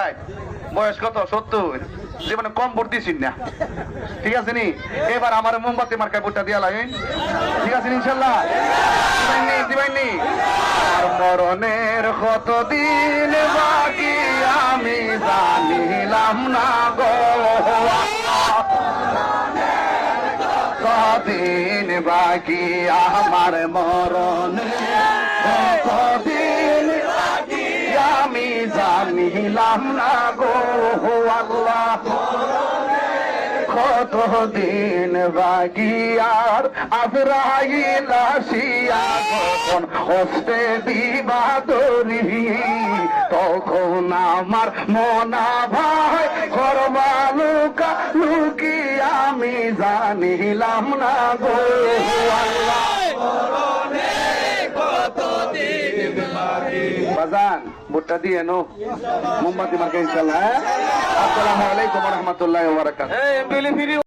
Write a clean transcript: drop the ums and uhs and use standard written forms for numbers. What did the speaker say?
60 বয়স কত 70 জীবনে কম ভোট দিয়েছেন না ঠিক আছে নি এবার আমার মোমবাতি মার্কায় ভোটটা দিয়া লাগেন ঠিক আছে ইনশাল্লাহ দিবাইনি আর মরণের কতদিন বাকি আমি জানিলাম না গো কতদিন বাকি আমার মরণের কতদিন বাকি আমি জানিলাম না গো আল্লাহ কতদিন বাকি আর আজরাইল আসিয়া যখন হস্তে দিবা দরি তখন আমার মনা ভাই করবা লুকা লুকি আমি জানিলাম না গো আল্লাহ বাজান ভোটটা দিয়ে নো মোমবাতি মার্কা ইনশাআল্লাহ। আসসালামু আলাইকুম ওয়া রাহমাতুল্লাহি ওয়া বারাকাতুহু।